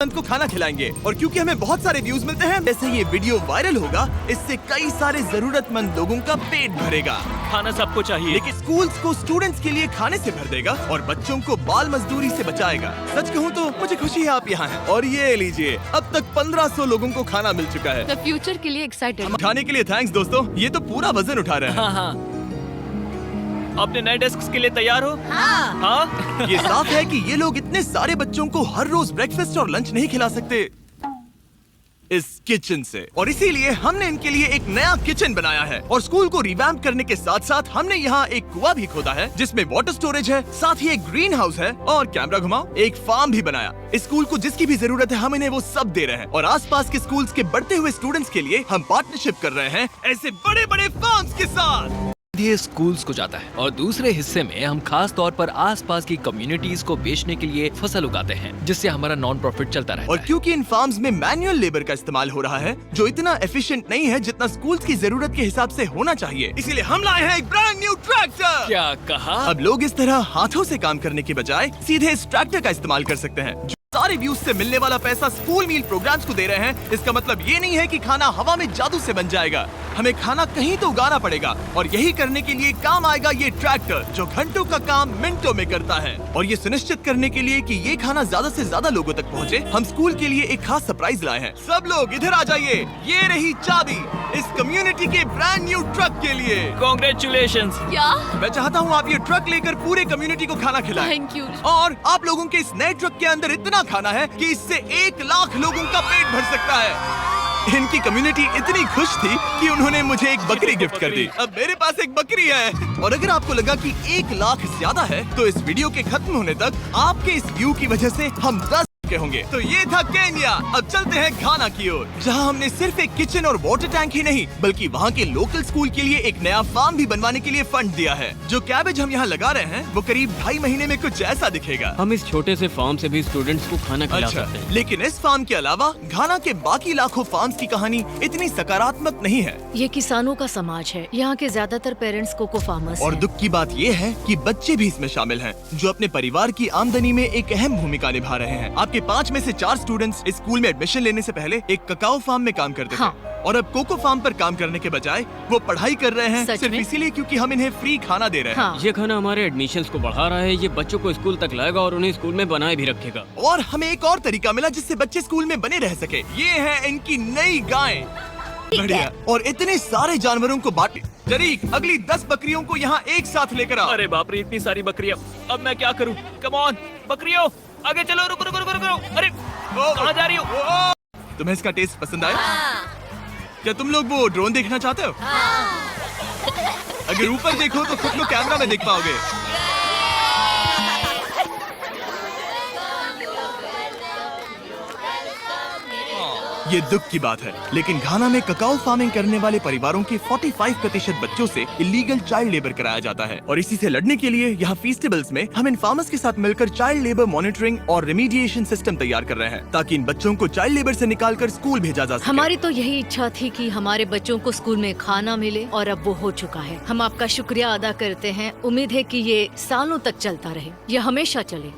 को खाना खिलाएंगे और क्योंकि हमें बहुत सारे व्यूज मिलते हैं, जैसे ये वीडियो वायरल होगा, इससे कई सारे जरूरतमंद लोगों का पेट भरेगा। खाना सबको चाहिए, लेकिन स्कूल्स को स्टूडेंट्स के लिए खाने से भर देगा और बच्चों को बाल मजदूरी से बचाएगा। सच कहूँ तो मुझे खुशी है आप यहाँ हैं। और ये लीजिए, अब तक 1500 लोगों को खाना मिल चुका है। फ्यूचर के लिए एक्साइटेड। खाने के लिए थैंक्स दोस्तों, ये तो पूरा वजन उठा रहे हैं। हाँ। अपने नए डेस्क के लिए तैयार हो? हाँ। ये साफ है कि ये लोग इतने सारे बच्चों को हर रोज ब्रेकफास्ट और लंच नहीं खिला सकते इस किचन से, और इसीलिए हमने इनके लिए एक नया किचन बनाया है। और स्कूल को रिवैम्प करने के साथ साथ हमने यहाँ एक कुआं भी खोदा है जिसमें वाटर स्टोरेज है, साथ ही एक ग्रीन हाउस है और कैमरा घुमाओ, एक फार्म भी बनाया। इस स्कूल को जिसकी भी जरूरत है हम इन्हें वो सब दे रहे हैं। और आसपास के स्कूल्स के बढ़ते हुए स्टूडेंट्स के लिए हम पार्टनरशिप कर रहे हैं ऐसे बड़े बड़े फार्म्स के साथ। ये स्कूल्स को जाता है और दूसरे हिस्से में हम खास तौर पर आसपास की कम्युनिटीज को बेचने के लिए फसल उगाते हैं, जिससे हमारा नॉन प्रॉफिट चलता रहता और है। क्योंकि इन फार्म्स में मैनुअल लेबर का इस्तेमाल हो रहा है जो इतना एफिशिएंट नहीं है जितना स्कूल्स की जरूरत के हिसाब से होना चाहिए, इसीलिए हम लाए हैं एक ब्रांड न्यू ट्रैक्टर। क्या कहा? अब लोग इस तरह हाथों से काम करने के बजाय सीधे इस ट्रैक्टर का इस्तेमाल कर सकते हैं। सारे व्यूज से मिलने वाला पैसा स्कूल मील प्रोग्राम्स को दे रहे हैं। इसका मतलब ये नहीं है कि खाना हवा में जादू से बन जाएगा, हमें खाना कहीं तो उगाना पड़ेगा और यही करने के लिए काम आएगा ये ट्रैक्टर जो घंटों का काम मिनटों में करता है। और ये सुनिश्चित करने के लिए कि ये खाना ज्यादा से ज्यादा लोगों तक पहुँचे, हम स्कूल के लिए एक खास सरप्राइज लाए हैं। सब लोग इधर आ जाइए, ये रही चाबी इस कम्युनिटी के ब्रांड न्यू ट्रक के लिए। कांग्रेचुलेशंस। क्या? मैं चाहता हूँ आप ये ट्रक लेकर पूरे कम्युनिटी को खाना खिलाएं। Thank you. और आप लोगों के इस नए ट्रक के अंदर इतना खाना है कि इससे 1 लाख लोगों का पेट भर सकता है। इनकी कम्युनिटी इतनी खुश थी कि उन्होंने मुझे एक बकरी गिफ्ट कर दी। अब मेरे पास एक बकरी है। और अगर आपको लगा कि 1 लाख ज्यादा है तो इस वीडियो के खत्म होने तक आपके इस व्यू की वजह से हम 10 के होंगे। तो ये था केन्या। अब चलते हैं घाना की ओर, जहां हमने सिर्फ एक किचन और वाटर टैंक ही नहीं बल्कि वहां के लोकल स्कूल के लिए एक नया फार्म भी बनवाने के लिए फंड दिया है। जो कैबेज हम यहाँ लगा रहे हैं वो करीब 2.5 महीने में कुछ ऐसा दिखेगा। हम इस छोटे से फार्म से भी स्टूडेंट्स को खाना खिला अच्छा, सकते हैं। लेकिन इस फार्म के अलावा घाना के बाकी लाखों फार्म्स की कहानी इतनी सकारात्मक नहीं है। ये किसानों का समाज है। यहाँ के ज्यादातर पेरेंट्स कोको फार्मर्स और हैं। दुख की बात ये है कि बच्चे भी इसमें शामिल हैं, जो अपने परिवार की आमदनी में एक अहम भूमिका निभा रहे हैं। आपके 5 में से 4 स्टूडेंट्स इस स्कूल में एडमिशन लेने से पहले एक ककाओ फार्म में काम करते हाँ। थे और अब कोको फार्म पर काम करने के बजाय वो पढ़ाई कर रहे हैं सच सिर्फ में? इसीलिए क्योंकि हम इन्हें फ्री खाना दे रहे हैं। हाँ। ये खाना हमारे एडमिशन्स को बढ़ा रहा है, ये बच्चों को स्कूल तक लाएगा और उन्हें स्कूल में बनाए भी रखेगा। और हमें एक और तरीका मिला जिससे बच्चे स्कूल में बने रह सके। ये है इनकी नई गायें। बढ़िया। और इतने सारे जानवरों को बांटे। जरीक, अगली 10 बकरियों को यहाँ एक साथ लेकर आओ। अरे बाप रे, इतनी सारी बकरियां, अब मैं क्या करूं? कम ऑन बकरियों, आगे चलो। रुको रुको रुको रुको। अरे कहाँ जा रही हो? तुम्हें इसका टेस्ट पसंद आया? क्या तुम लोग वो ड्रोन देखना चाहते हो? अगर ऊपर देखो तो खुद को कैमरा में देख पाओगे। ये दुख की बात है, लेकिन घाना में ककाओ फार्मिंग करने वाले परिवारों के 45% बच्चों से इलीगल चाइल्ड लेबर कराया जाता है। और इसी से लड़ने के लिए यहाँ फेस्टिवल्स में हम इन फार्मर्स के साथ मिलकर चाइल्ड लेबर मॉनिटरिंग और रेमीडिएशन सिस्टम तैयार कर रहे हैं, ताकि इन बच्चों को चाइल्ड लेबर से निकालकर स्कूल भेजा जा सके। हमारी तो यही इच्छा थी कि हमारे बच्चों को स्कूल में खाना मिले और अब वो हो चुका है। हम आपका शुक्रिया अदा करते हैं। उम्मीद है कि ये सालों तक चलता रहे, ये हमेशा चले।